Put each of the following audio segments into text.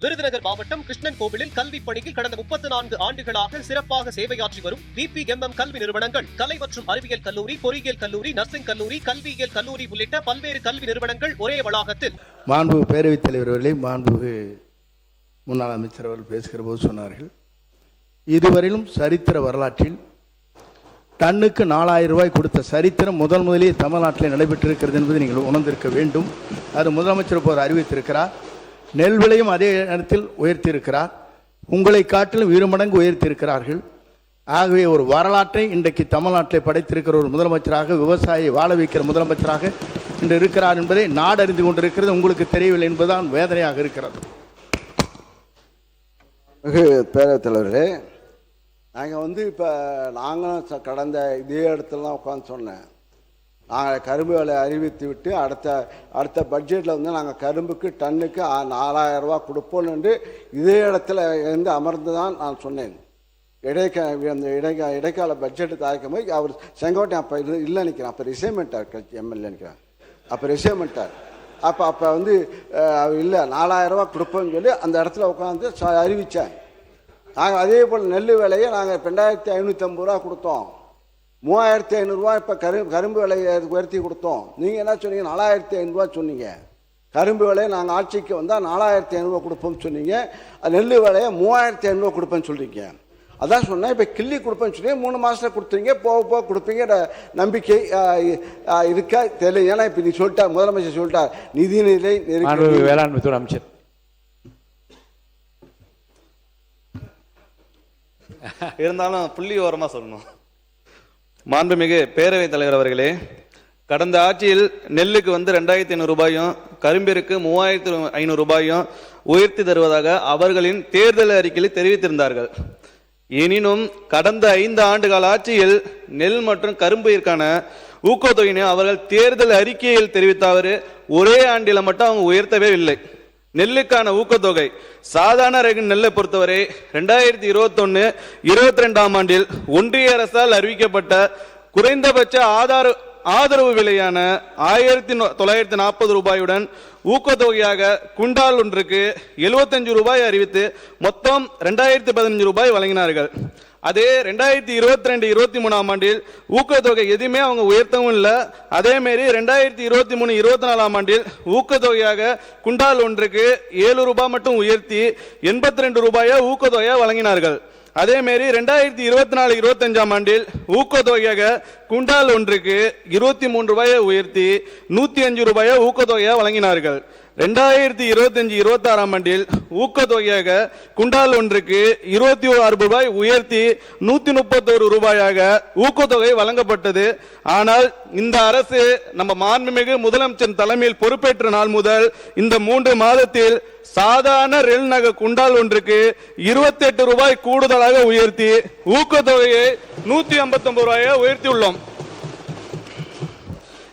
விருதுநகர் மாவட்டம் கிருஷ்ணன் கோவிலில் கல்வி பணியில் கடந்த 34 ஆண்டுகளாக சிறப்பாக சேவையாற்றி வரும் VPMM கல்வி நிறுவனங்கள், கலை மற்றும் அறிவியல் கல்லூரி, பொறியியல் கல்லூரி, நர்சிங் கல்லூரி, கல்வியியல் கல்லூரி உள்ளிட்ட பல்வேறு கல்வி நிறுவனங்கள் ஒரே வளாகத்தில். மாண்புமிகு பேரவைத் தலைவர் அவர்களே, மாண்புமிகு முன்னாள் அமைச்சர் அவர்கள் பேசுகிற போது சொன்னார்கள், இதுவரையிலும் சரித்திர வரலாற்றில் டன்னுக்கு 4000 ரூபாய் கொடுத்த சரித்திரம் முதலிலே தமிழ்நாட்டில் நடைபெற்றிருக்கிறது என்பதை நீங்கள் உணர்ந்திருக்க வேண்டும். அது முதலமைச்சர் போது அறிவித்திருக்கிறார். நெல் விலையும் அதே நேரத்தில் உயர்த்தியிருக்கிறார். உங்களை காட்டிலும் 2 மடங்கு உயர்த்தியிருக்கிறார்கள். ஆகவே ஒரு வரலாற்றை இன்றைக்கு தமிழ்நாட்டில் படைத்திருக்கிற ஒரு முதலமைச்சராக, விவசாயியை வாழ வைக்கிற முதலமைச்சராக இன்று இருக்கிறார் என்பதை நாடு அறிந்து கொண்டிருக்கிறது. உங்களுக்கு தெரியவில்லை என்பதுதான் வேதனையாக இருக்கிறது. பேரவைத் தலைவர்களே, நாங்கள் இப்போ நாங்களும் கடந்த இதே இடத்துலலாம் உட்காந்து சொன்னேன், நாங்கள் கரும்பு விலை அறிவித்து விட்டு அடுத்த பட்ஜெட்டில் நாங்கள் கரும்புக்கு டன்னுக்கு 4000 ரூபா கொடுப்போம் என்று இதே இடத்துல இருந்து அமர்ந்து தான் நான் சொன்னேன். இடைக்கால பட்ஜெட்டு தயாரிக்கும் போது அவர் செங்கோட்டையன் அப்போ இல்லை நிற்கிறேன், அப்போ ரிசைன்மெண்ட்டார் எம்எல்ஏ நிற்கிறேன், அப்போ ரிசைன்மெண்ட்டார். அப்போ அவர் இல்லை 4000 ரூபா கொடுப்போம்னு சொல்லி அந்த இடத்துல உட்காந்து அறிவித்தேன். நாங்கள் அதே போல் நெல் விலையை நாங்கள் 2550 ரூபா கொடுத்தோம். 3500 ரூபா இப்போ கரும்பு விலையை உயர்த்தி கொடுத்தோம். நீங்கள் என்ன சொன்னீங்க? 4500 ரூபா சொன்னீங்க. கரும்பு விலையை நாங்கள் ஆட்சிக்கு வந்தால் 4500 ரூபா கொடுப்போம்னு சொன்னீங்க. நெல் விலையை 3500 ரூபா கொடுப்பேன்னு சொல்லிங்க. அதான் சொன்னேன், இப்போ கிள்ளி கொடுப்பேன்னு சொல்லி 3 மாதத்தில் கொடுத்துருங்க, போக கொடுப்பீங்க நம்பிக்கை இருக்கா தெரியல. ஏன்னா இப்போ நீ சொல்லிட்டார், முதலமைச்சர் சொல்லிட்டார், நிதிநிலை வேளாண்மை துறை அமைச்சர். இருந்தாலும் புள்ளி ஓரமாக சொல்லணும். மாண்புமிகு பேரவைத் தலைவர் அவர்களே, கடந்த ஆட்சியில் நெல்லுக்கு 2500 ரூபாயும் கரும்பிற்கு 3500 ரூபாயும் உயர்த்தி தருவதாக அவர்களின் தேர்தல் அறிக்கையில் தெரிவித்திருந்தார்கள். எனினும் கடந்த 5 ஆண்டுகால ஆட்சியில் நெல் மற்றும் கரும்பிற்கான ஊக்கத்தொகையினை அவர்கள் தேர்தல் அறிக்கையில் தெரிவித்தவர் ஒரே ஆண்டில் மட்டும் அவங்க உயர்த்தவே இல்லை. நெல்லுக்கான ஊக்கத்தொகை சாதாரண ரக நெல்லை பொறுத்தவரை 2021-22 ஆண்டில் ஒன்றிய அரசால் அறிவிக்கப்பட்ட குறைந்தபட்ச ஆதரவு விலையான 1940 ரூபாயுடன் ஊக்கத்தொகையாக குண்டால் ஒன்றுக்கு 75 ரூபாய் அறிவித்து மொத்தம் 2015 ரூபாய் வழங்கினார்கள். அதே 2022-23 ஆண்டில் ஊக்கத்தொகை எதுவுமே அவங்க உயர்த்தவும் இல்லை. அதே மாரி 2023-24 ஆண்டில் ஊக்கத்தொகையாக குண்டால் ஒன்றுக்கு 7 ரூபாய் மட்டும் உயர்த்தி 82 ரூபாயை ஊக்கத்தொகையை வழங்கினார்கள். அதே மாரி 2024-25 ஆண்டில் ஊக்கத்தொகையாக குண்டால் ஒன்றுக்கு 23 ரூபாயை உயர்த்தி 105 ரூபாயை ஊக்கத்தொகையை வழங்கினார்கள். 2025-26 ஆண்டில் ஊக்கத்தொகையாக குண்டால் ஒன்றுக்கு 26 ரூபாய் உயர்த்தி 131 ரூபாயாக ஊக்கத்தொகை வழங்கப்பட்டது. ஆனால் இந்த அரசு நம்ம மாண்புமிகு முதலமைச்சர் தலைமையில் பொறுப்பேற்ற நாள் முதல் இந்த 3 மாதத்தில் சாதாரண ரெல் நகை குண்டால் ஒன்றுக்கு 28 ரூபாய் கூடுதலாக உயர்த்தி ஊக்கத்தொகையை 159 ரூபாயை உயர்த்தியுள்ளோம்.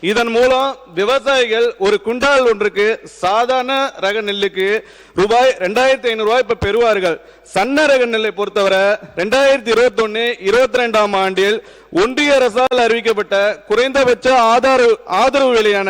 இதன் மூலம் விவசாயிகள் ஒரு குண்டால் ஒன்றுக்கு சாதாரண ரக நெல்லுக்கு ரூபாய் 2500 ரூபாய் இப்ப பெறுவார்கள். சன்ன ரக நெல்லை பொறுத்தவரை 2021-22 ஆண்டில் ஒன்றிய அரசால் அறிவிக்கப்பட்ட குறைந்தபட்ச ஆதரவு விலையான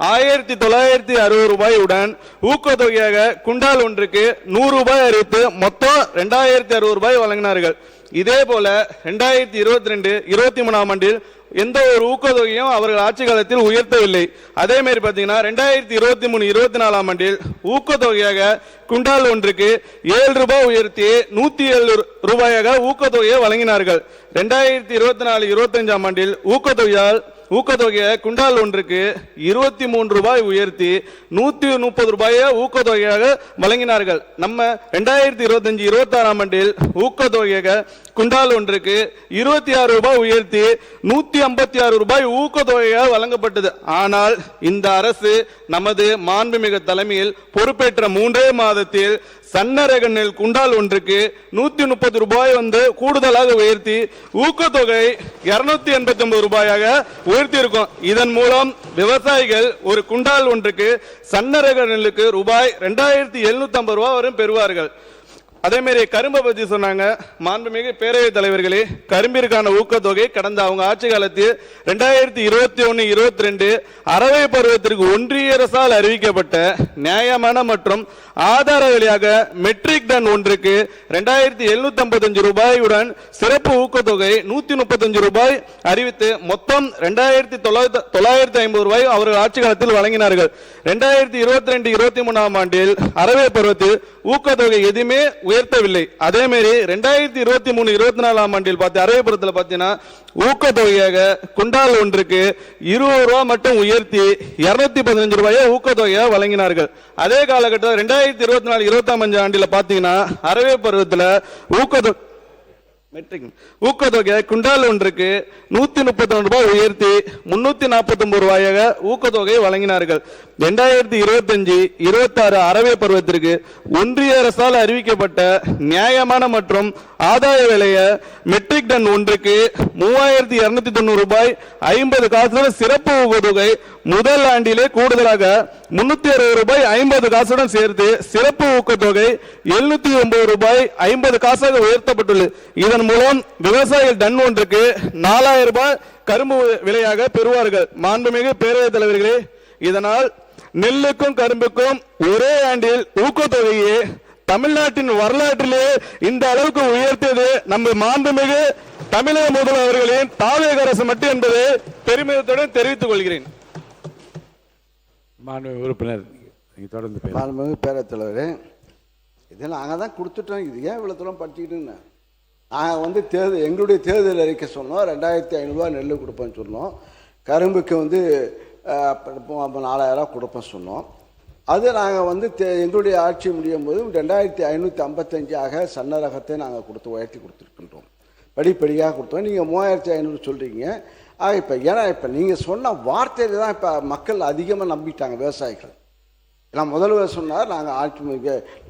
1960 ரூபாயுடன் ஊக்கத்தொகையாக குண்டால் ஒன்றுக்கு 100 ரூபாய் அறிவித்து மொத்தம் 2060 ரூபாய் வழங்கினார்கள். இதே போல 2022-23 ஆண்டில் எந்த ஒரு ஊக்கத்தொகையும் அவர்கள் ஆட்சி காலத்தில் உயர்த்தவில்லை. அதே மாதிரி பாத்தீங்கன்னா 2023-24 ஆண்டில் ஊக்கத்தொகையாக குண்டால் ஒன்றுக்கு 7 ரூபாய் உயர்த்தி 107 ரூபாயாக ஊக்கத்தொகையை வழங்கினார்கள். 2024-25 ஆண்டில் ஊக்கத்தொகையை குண்டால் ஒன்றுக்கு 23 ரூபாய் உயர்த்தி 130 ரூபாயை ஊக்கத்தொகையாக வழங்கினார்கள். நம்ம 2025-26 ஆண்டில் ஊக்கத்தொகையாக குண்டால் ஒன்றுக்கு 26 ரூபாய் உயர்த்தி 156 ரூபாய் ஊக்கத்தொகையாக வழங்கப்பட்டது. ஆனால் இந்த அரசு நமது மாண்புமிகு தலைமையில் பொறுப்பேற்ற 3 மாதத்தில் சன்ன ரக நெல் குண்டால் ஒன்றுக்கு 130 ரூபாய் கூடுதலாக உயர்த்தி ஊக்கத்தொகை 289 ரூபாயாக உயர்த்தி இருக்கும். இதன் மூலம் விவசாயிகள் ஒரு குண்டால் ஒன்றுக்கு சன்ன ரக நெல்லுக்கு ரூபாய் 2750 ரூபாய் வரை பெறுவார்கள். அதே மாதிரி கரும்பை பத்தி சொன்னாங்க. மாண்புமிகு பேரவைத் தலைவர்களே, கரும்பிற்கான ஊக்கத்தொகை கடந்த அவங்க ஆட்சி காலத்தில் 2021-22 அரவை பருவத்திற்கு ஒன்றிய அரசால் அறிவிக்கப்பட்ட நியாயமான மற்றும் ஆதார விலையாக மெட்ரிக் டன் ஒன்றுக்கு 2755 ரூபாயுடன் சிறப்பு ஊக்கத்தொகை 135 ரூபாய் அறிவித்து மொத்தம் 2950 ரூபாய் அவர்கள் ஆட்சி காலத்தில் வழங்கினார்கள். 2022-23 ஆண்டில் அரவை பருவத்தில் ஊக்கத்தொகை எதுவுமே உயர்த்தவில்லை. அதே மாதிரி 2023-24 ஆண்டில் அரவை பருவத்தில் பார்த்தீங்கன்னா ஊக்கத்தொகையாக குண்டால் ஒன்றுக்கு 20 ரூபாய் மட்டும் உயர்த்தி 215 ரூபாயை ஊக்கத்தொகையாக வழங்கினார்கள். அதே காலகட்டத்தில் 2024-25 ஆண்டில் பார்த்தீங்கன்னா அரவை பருவத்தில் ஊக்கத்தொகை குண்டால் ஒன்றுக்கு 131 ரூபாய் உயர்த்தி 349 ரூபாயாக ஊக்கத்தொகை வழங்கினார்கள். 2025-26 அரவை பருவத்திற்கு ஒன்றிய அரசால் அறிவிக்கப்பட்ட நியாயமான மற்றும் ஆதாய விலைய மெட்ரிக் டன் ஒன்றுக்கு 3290 ரூபாய் 50 காசுடன் சிறப்பு ஊக்கத்தொகை முதல் ஆண்டிலே கூடுதலாக 360 ரூபாய் 50 காசுடன் சேர்த்து சிறப்பு ஊக்கத்தொகை 709 ரூபாய் 50 காசாக உயர்த்தப்பட்டுள்ளது. இதன் மூலம் விவசாயிகள் டன் ஒன்றுக்கு 4000 ரூபாய் கரும்பு விலையாக பெறுவார்கள். மாண்புமிகு பேரவைத் தலைவர்களே, இதனால் நெல்லுக்கும் கரும்புக்கும் ஒரே ஆண்டில் ஊக்கத்தொகையை தமிழ்நாட்டின் வரலாற்றிலே இந்த அளவுக்கு உயர்த்தியது நம்ம மாண்புமிகு தமிழக முதல்வர் அவர்களின் தாவேக அரசு மட்டும் என்பதை பெருமிதத்துடன் தெரிவித்துக் கொள்கிறேன். மாண்புமிகு உறுப்பினர் தொடர்ந்து மாண்புமிகு பேரவைத் தலைவரே, இதை நாங்கள் தான் கொடுத்துட்டோம். இது ஏன் இவ்வளோ தூரம் படிச்சுக்கிட்டுன்னு நாங்கள் எங்களுடைய தேர்தல் அறிக்கை சொன்னோம். 2500 ரூபா நெல் கொடுப்போம்னு சொன்னோம். கரும்புக்கு 4000 கொடுப்போம் சொன்னோம். அது நாங்கள் எங்களுடைய ஆட்சி முடியும் போது 2555 சன்ன ரகத்தை நாங்கள் உயர்த்தி கொடுத்துருக்கின்றோம். படிப்படியாக கொடுத்தோம். நீங்கள் 3500 சொல்கிறீங்க. இப்போ நீங்கள் சொன்ன வார்த்தையில் தான் இப்போ மக்கள் அதிகமாக நம்பிட்டாங்க விவசாயிகள். ஏன்னா முதல்வர் சொன்னார், நாங்கள் ஆட்சி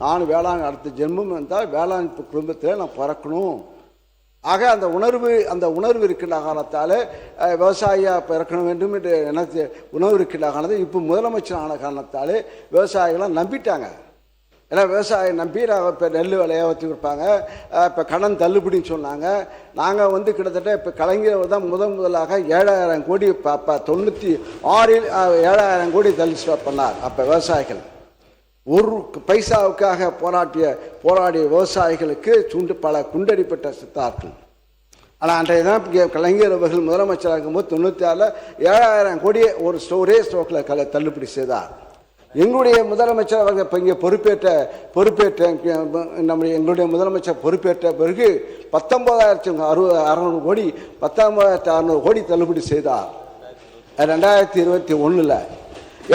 நான் வேளாண் அடுத்த ஜென்மம் இருந்தால் வேளாண் குடும்பத்தில் நான் பிறக்கணும். ஆக அந்த உணர்வு இருக்கின்ற காரணத்தால் விவசாயியாக பிறக்கண வேண்டும் என்று எனக்கு உணர்வு இருக்கின்ற காரணத்தை இப்போ முதலமைச்சர் ஆன காரணத்தால் விவசாயிகளாம் நம்பிட்டாங்க. ஏன்னா விவசாயம் நம்பி நாங்கள் இப்போ நெல் விலையை ஊற்றி கொடுப்பாங்க. இப்போ கடன் தள்ளுபடின்னு சொன்னாங்க. நாங்கள் கிட்டத்தட்ட இப்போ கலைஞர் தான் முதலாக 7000 கோடி 96-இல் 7000 கோடி தள்ளுபடி பண்ணார். அப்போ விவசாயிகள் ஒரு பைசாவுக்காக போராடிய விவசாயிகளுக்கு பல குண்டடிப்பட்ட சித்தார்கள். ஆனால் அன்றைய தான் கலைஞர் அவர்கள் முதலமைச்சராக இருக்கும்போது 96-ல் 7000 கோடியை ஒரே ஸ்டோக்கில் தள்ளுபடி செய்தார். எங்களுடைய முதலமைச்சர் அவர்கள் இப்போ இங்கே பொறுப்பேற்ற எங்களுடைய முதலமைச்சர் பொறுப்பேற்ற பிறகு 19,600 கோடி 19,600 கோடி தள்ளுபடி செய்தார் 2021.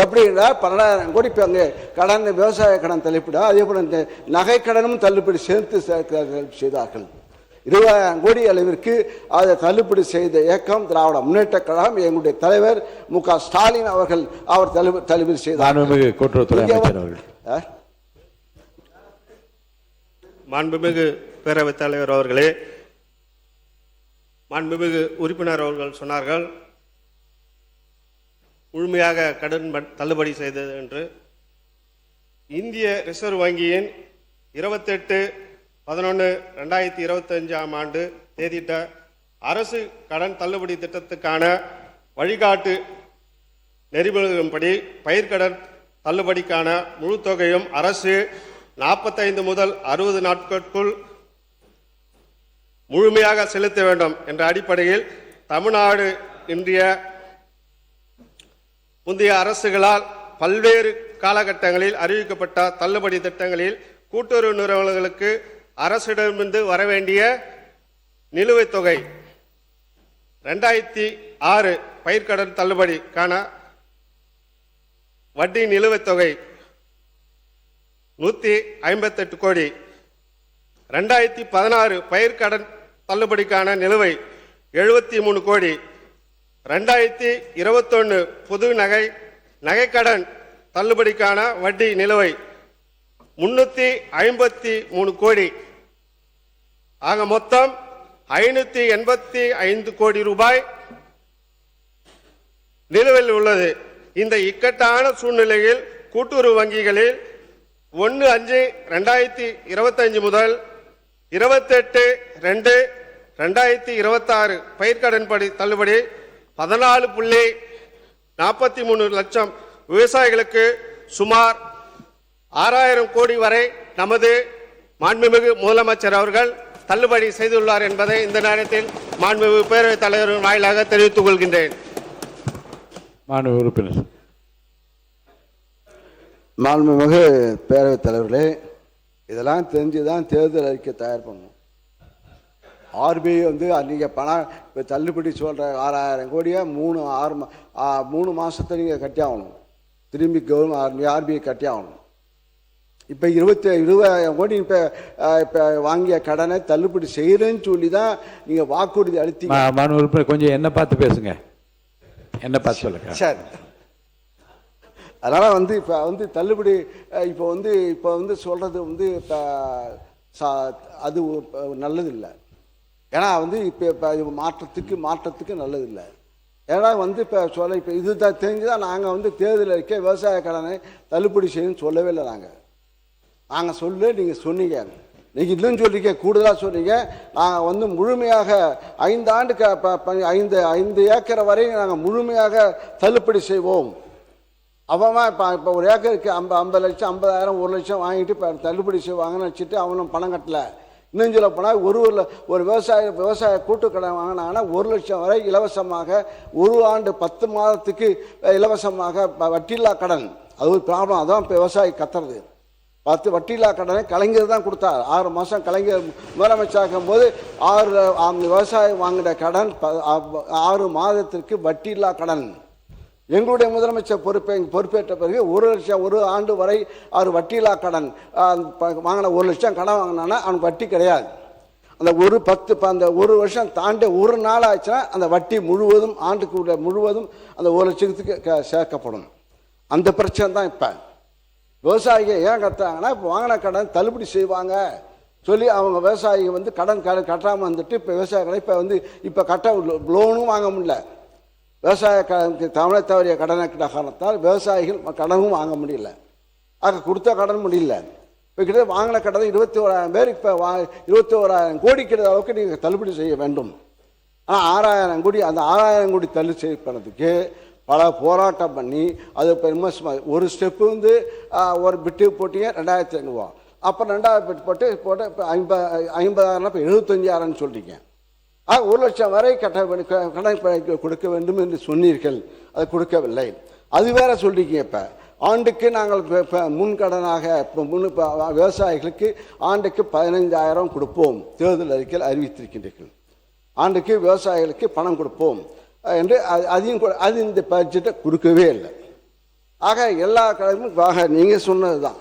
எப்படின்னா 12,000 கோடி இப்போ அங்கே கடன் விவசாய கடன் தள்ளுபடி, அதே போல் இந்த நகை கடனும் தள்ளுபடி சேர்த்து செய்தார்கள். 20,000 கோடி அளவிற்கு அதை தள்ளுபடி செய்த இயக்கம் திராவிட முன்னேற்ற கழகம். எங்களுடைய தலைவர் மு.க. ஸ்டாலின் அவர்கள் தள்ளுபடி செய்தார். மாண்புமிகு பேரவைத் தலைவர் அவர்களே, மாண்புமிகு உறுப்பினர் அவர்கள் சொன்னார்கள் முழுமையாக கடன் தள்ளுபடி செய்தது என்று. இந்திய ரிசர்வ் வங்கியின் 28/11/2025 ஆண்டு தேதியிட்ட அரசு கடன் தள்ளுபடி திட்டத்துக்கான வழிகாட்டு நெறிமுறைகளின்படி பயிர்க்கடன் தள்ளுபடிக்கான முழு தொகையும் அரசு 45 முதல் 60 நாட்களுக்குள் முழுமையாக செலுத்த வேண்டும் என்ற அடிப்படையில் தமிழ்நாடு முந்தைய அரசுகளால் பல்வேறு காலகட்டங்களில் அறிவிக்கப்பட்ட தள்ளுபடி திட்டங்களில் கூட்டுறவு நிறுவனங்களுக்கு அரசிடமிருந்து வரவேண்டிய நிலுவைத் தொகை 2006 பயிர்க்கடன் தள்ளுபடிக்கான வட்டி நிலுவைத் தொகை 158 கோடி, 2016 பயிர்க்கடன் தள்ளுபடிக்கான நிலுவை 73 கோடி, 2021 புது நகைக்கடன் தள்ளுபடிக்கான வட்டி நிலுவை 353 கோடி. ஆக மொத்தம் 585 கோடி ரூபாய் நிலுவையில் உள்ளது. இந்த இக்கட்டான சூழ்நிலையில் கூட்டுறவு வங்கிகளில் 1/5/2025 முதல் 28/2/2026 பயிர்க்கடன் தள்ளுபடி 14.43 லட்சம் விவசாயிகளுக்கு சுமார் 6000 கோடி வரை நமது மாண்புமிகு முதலமைச்சர் அவர்கள் தள்ளுபடி செய்துள்ளார் என்பதை இந்த நேரத்தில் மாண்புமிகு பேரவைத் தலைவர் வாயிலாக தெரிவித்துக் கொள்கின்றேன். மாண்பு உறுப்பினர். மாண்புமிகு பேரவைத் தலைவர்களே, இதெல்லாம் தெரிஞ்சு தான் தேர்தல் அறிக்கை தயார் பண்ணணும். ஆர்பிஐ வந்து நீங்கள் பணம் இப்போ தள்ளுபடி சொல்கிற 6000 கோடியை 3 மாதத்தை நீங்கள் கட்டி ஆகணும். திரும்பி ஆர்பிஐ கட்டி ஆகணும். இப்போ 20,000 கோடி இப்போ வாங்கிய கடனை தள்ளுபடி செய்கிறேன்னு சொல்லி தான் நீங்கள் வாக்குறுதி அளித்தீங்க. மாண்பு உறுப்பினர் கொஞ்சம் என்ன பார்த்து பேசுங்க, என்ன பார்த்து சொல்லுங்க. சரி, அதனால் வந்து இப்போ வந்து தள்ளுபடி இப்போ வந்து சொல்கிறது வந்து இப்போ அது நல்லதில்லை. ஏன்னா வந்து இப்போ மாற்றத்துக்கு நல்லதில்லை. ஏன்னா வந்து இப்போ இது தான் தெரிஞ்சுதான் நாங்கள் வந்து தேர்தல் அறிக்கை விவசாய கடனை தள்ளுபடி செய்யணும்னு சொல்லவே இல்லை. நாங்கள் நீங்கள் சொன்னீங்க, நீங்கள் இல்லைன்னு சொல்றீங்க, கூடுதலாக சொன்னீங்க. நாங்கள் வந்து முழுமையாக 5 ஆண்டுக்கு 5 ஏக்கரை வரையும் நாங்கள் முழுமையாக தள்ளுபடி செய்வோம். அவன் இப்போ ஒரு ஏக்கருக்கு 50 லட்சம் 50,000 1 லட்சம் வாங்கிட்டு இப்போ தள்ளுபடி செய்வாங்கன்னு வச்சுட்டு அவனும் பணம் கட்டலை. இன்னும் சொல்ல போனால் ஒரு விவசாய கூட்டுக்கடன் வாங்கினாங்கன்னா 1 லட்சம் வரை இலவசமாக 1 ஆண்டு 10 மாதத்துக்கு இலவசமாக வட்டியில்லா கடன். அது ஒரு ப்ராப்ளம். அதான் இப்போ விவசாயி கத்துறது. 10 வட்டியில்லா கடனை கலைஞர் தான் கொடுத்தார். 6 மாதம் கலைஞர் முதலமைச்சராகும் போது 6 விவசாயம் வாங்கின கடன் 6 மாதத்திற்கு வட்டியில்லா கடன். எங்களுடைய முதலமைச்சர் பொறுப்பேற்ற பிறகு 1 லட்சம் 1 ஆண்டு வரை அவர் வட்டியில்லா கடன் வாங்கின 1 லட்சம் கடன் வாங்கினான்னா அவனுக்கு வட்டி கிடையாது. அந்த அந்த 1 வருஷம் தாண்டி 1 நாள் ஆச்சுன்னா அந்த வட்டி முழுவதும் ஆண்டுக்கு முழுவதும் அந்த 1 லட்சத்துக்கு சேர்க்கப்படும். அந்த பிரச்சனை தான் இப்போ விவசாயிகள் ஏன் கட்டுறாங்கன்னா, இப்போ வாங்கின கடன் தள்ளுபடி செய்வாங்க சொல்லி அவங்க விவசாயிகள் வந்து கடன் கட்டாமல் வந்துட்டு இப்போ விவசாய கடன் இப்போ கட்ட லோனும் வாங்க முடியல. விவசாய தமிழை தவறிய கடனை காரணத்தால் விவசாயிகள் கடனும் வாங்க முடியல. ஆக கொடுத்த கடன் முடியல. இப்போ கிட்ட வாங்கின கடன் 21,000 பேர் இப்போ 21,000 கோடி கிட்ட அளவுக்கு நீங்கள் தள்ளுபடி செய்ய வேண்டும். ஆனால் 6,000 கோடி, அந்த 6,000 கோடி தள்ளுபடி செய்யப்படுறதுக்கு பல போராட்டம் பண்ணி அது இப்போ இன்வெஸ்ட்மெண்ட் ஒரு ஸ்டெப்பு வந்து ஒரு பிட்டு போட்டிங்க 2,500 ரூபா. அப்புறம் 2வது பிட் போட்டு இப்போ 50,000 இப்போ 75,000 சொல்கிறீங்க. 1 லட்சம் வரை கடன் கொடுக்க வேண்டும் என்று சொன்னீர்கள். அது கொடுக்கவில்லை. அது வேற சொல்றீங்க. இப்போ ஆண்டுக்கு நாங்கள் முன்கடனாக விவசாயிகளுக்கு ஆண்டுக்கு 15,000 கொடுப்போம் தேர்தல் அறிக்கையில் அறிவித்திருக்கின்றீர்கள். ஆண்டுக்கு விவசாயிகளுக்கு பணம் கொடுப்போம் என்று அது இந்த பட்ஜெட்டை கொடுக்கவே இல்லை. ஆக எல்லா கடனும் நீங்கள் சொன்னது தான்.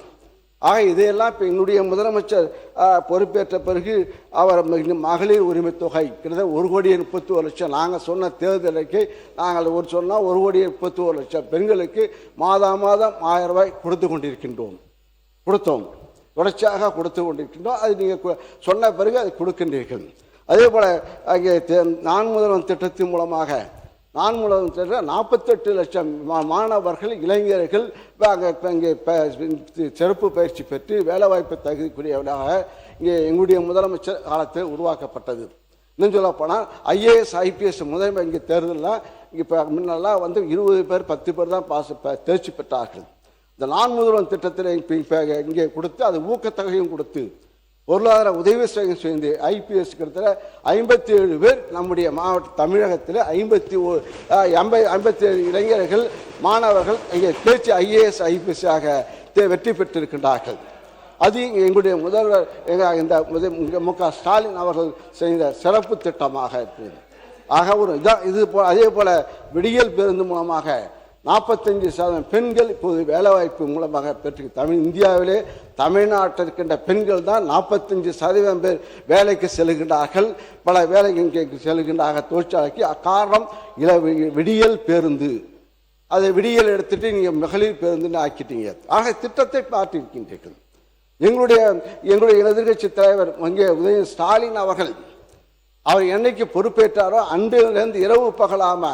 ஆக இதையெல்லாம் இப்போ என்னுடைய முதலமைச்சர் பொறுப்பேற்ற பிறகு அவர் மகளிர் உரிமை தொகை கிட்டத்தட்ட 1,31,00,000 நாங்கள் சொன்ன தேர்தல் அறிக்கை நாங்கள் சொன்னால் 1,31,00,000 பெண்களுக்கு மாதம் 1000 ரூபாய் கொடுத்தோம் தொடர்ச்சியாக கொடுத்து கொண்டிருக்கின்றோம். அது நீங்கள் சொன்ன பிறகு அது கொடுக்கின்றீர்கள். அதே போல் அங்கே நான் முதல்வன் திட்டத்தின் மூலமாக 48 லட்சம் மாணவர்கள் இளைஞர்கள் இங்கே சிறப்பு பயிற்சி பெற்று வேலைவாய்ப்பு தகுதிக்குரியவர்களாக இங்கே எங்களுடைய முதலமைச்சர் காலத்தில் உருவாக்கப்பட்டது. இன்னும் சொல்ல போனால் IAS IPS முதன்மை இங்கே தேர்தலாம் இப்போ முன்னெல்லாம் 20 பேர் 10 பேர் தான் தேர்ச்சி பெற்றார்கள். இந்த நான் முதல்வன் திட்டத்தில் இங்கே கொடுத்து அது ஊக்கத்தொகையும் கொடுத்து பொருளாதார உதவி செய்து IPS கிட்டத்தட்ட 57 பேர் நம்முடைய மாவட்ட தமிழகத்தில் 57 இளைஞர்கள் மாணவர்கள் இங்கே தேர்ச்சி IAS IPS ஆக வெற்றி பெற்றிருக்கின்றார்கள். அது எங்களுடைய முதல்வர் இந்த MK ஸ்டாலின் அவர்கள் செய்த சிறப்பு திட்டமாக இருக்குது. ஆக இது அதே போல விடியல் பேருந்து மூலமாக 45% பெண்கள் இப்போது வேலைவாய்ப்பு மூலமாக பெற்று இந்தியாவிலே தமிழ்நாட்டில் இருக்கின்ற பெண்கள் தான் 45% பேர் வேலைக்கு செல்கின்றார்கள். பல வேலைக்கு செல்கின்றார்கள் தொழிற்சாலைக்கு. காரணம் விடியல் பேருந்து. அதை விடியல் எடுத்துட்டு நீங்கள் மகளிர் பேருந்துன்னு ஆக்கிட்டீங்க. ஆக திட்டத்தை பார்த்திருக்கின்றீர்கள். எங்களுடைய எதிர்கட்சி தலைவர் உதய ஸ்டாலின் அவர் என்னைக்கு பொறுப்பேற்றாரோ அன்றிலிருந்து இரவு பகலாம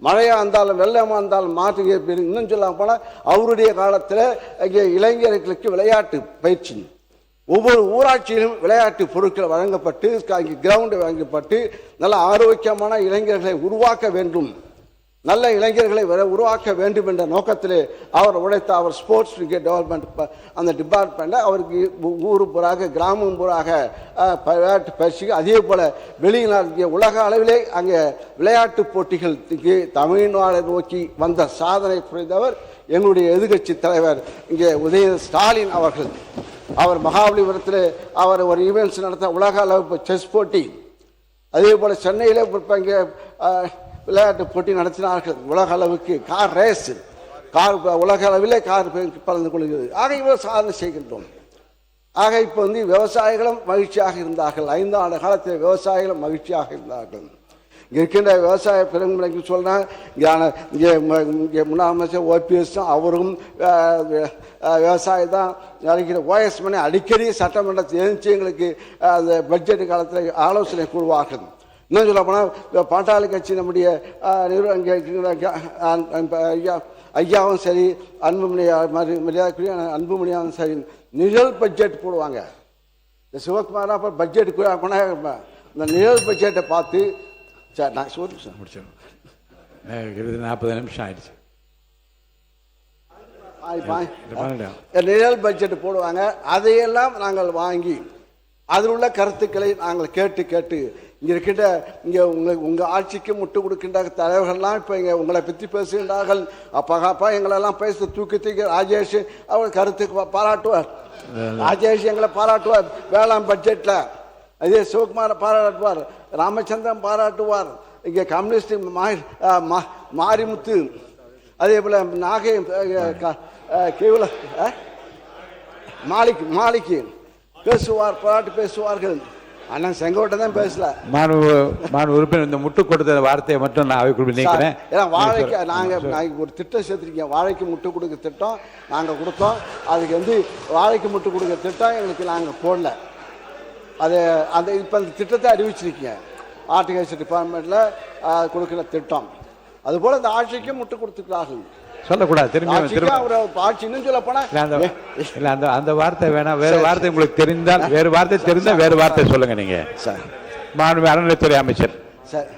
மழையாக இருந்தாலும் வெள்ளமாக இருந்தாலும் மாற்று இன்னும் சொல்ல போனால் அவருடைய காலத்தில் இங்கே இளைஞர்களுக்கு விளையாட்டு பயிற்சி ஒவ்வொரு ஊராட்சியிலும் விளையாட்டு பொருட்கள் வழங்கப்பட்டு கிரவுண்டு வழங்கப்பட்டு நல்ல ஆரோக்கியமான இளைஞர்களை உருவாக்க வேண்டும், நல்ல இளைஞர்களை உருவாக்க வேண்டும் என்ற நோக்கத்திலே அவர் உழைத்த அவர் ஸ்போர்ட்ஸ் டெவலப்மெண்ட் அந்த டிபார்ட்மெண்ட்டை அவருக்கு ஊர் பூராக கிராமம் பூராக விளையாட்டு பயிற்சி, அதே போல் வெளிநாடு உலக அளவிலே அங்கே விளையாட்டு போட்டிகளுக்கு தமிழ்நாடு நோக்கி வந்த சாதனை புரிந்தவர் எங்களுடைய எதிர்கட்சி தலைவர் இங்கே ஸ்டாலின் அவர்கள். அவர் மகாபலிபுரத்தில் அவர் ஒரு ஈவெண்ட்ஸ் நடத்த உலக அளவு செஸ் போட்டி, அதே போல் சென்னையிலே இங்கே விளையாட்டு போட்டி நடத்தினார்கள். உலக அளவுக்கு கார் ரேஸ், கார் உலக அளவிலே கார் கலந்து கொள்கிறது. ஆக இவ்வளவு சாதனை செய்கின்றோம். ஆக இப்போ விவசாயிகளும் மகிழ்ச்சியாக இருந்தார்கள். 5 ஆண்டு காலத்தில் விவசாயிகளும் மகிழ்ச்சியாக இருந்தார்கள். இங்கே இருக்கின்ற விவசாய பெருங்குடிக்கு சொல்கிறேன், இங்கே முன்னாள் அமைச்சர் OPS அவரும் விவசாயி தான் நினைக்கிற. OS மணி அடிக்கடி சட்டமன்றத்தில் எழுந்துச்சு எங்களுக்கு அந்த பட்ஜெட் காலத்தில் ஆலோசனை கூறுவார்கள். இன்னும் சொல்ல போனால் பாட்டாளி கட்சி நம்முடைய ஐயாவும் சரி, மரியாதைக்குரிய அன்புமணியாவும் சரி, நிழல் பட்ஜெட் போடுவாங்க. இந்த சிவகுமார் அப்புறம் பட்ஜெட் இந்த நிழல் பட்ஜெட்டை பார்த்து சார் நான் சொல்லுங்க சார் முடிச்சிடும். 40 நிமிஷம் ஆயிடுச்சு. நிழல் பட்ஜெட் போடுவாங்க. அதையெல்லாம் நாங்கள் வாங்கி அதில் உள்ள கருத்துக்களை நாங்கள் கேட்டு இங்கே இருக்கின்ற உங்கள் ஆட்சிக்கு முட்டு கொடுக்கின்ற தலைவர்கள்லாம் இப்போ இங்கே உங்களை பற்றி பேசுகின்றார்கள். அப்பா எங்களெல்லாம் பேச தூக்கி ராஜேஷ் அவர் கருத்துக்கு பாராட்டுவார். ராஜேஷ் எங்களை பாராட்டுவார் வேளாண் பட்ஜெட்டில். அதே சிவகுமாரை பாராட்டுவார், ராமச்சந்திரன் பாராட்டுவார், இங்கே கம்யூனிஸ்ட் மாரிமுத்து, அதே போல் நாகை கேவல மாலிக்கு பேசுவார், பாராட்டு பேசுவார்கள். அண்ணன் செங்கோட்டை தான் பேசல. மாண்பு உறுப்பினர் இந்த முட்டு கொடுத்த வார்த்தையை மட்டும் நான் அவைக்குள் நினைக்கிறேன். ஏன்னா வாழைக்கு நாங்கள் ஒரு திட்டம் சேர்த்துருக்கீங்க, வாழைக்கு முட்டு கொடுக்க திட்டம் நாங்கள் கொடுத்தோம். அதுக்கு வாழைக்கு முட்டு கொடுக்க திட்டம் எங்களுக்கு நாங்கள் போடல. அது அந்த இப்போ அந்த திட்டத்தை அறிவிச்சிருக்கீங்க, ஹார்டிகல்ச்சர் டிபார்ட்மெண்ட்டில் கொடுக்குற திட்டம். அதுபோல் இந்த ஆட்சிக்கு முட்டு கொடுத்துக்கிறார்கள். சொல்லக்கூடாது, திரும்பி ஆட்சின்னு சொல்ல போனால் அந்த வார்த்தை வேணாம். வேறு வார்த்தை உங்களுக்கு தெரிந்தால் வேறு வார்த்தை வேறு வார்த்தை சொல்லுங்க. நீங்க சார் மாண்பு அறநிலையத்துறை அமைச்சர் சார்.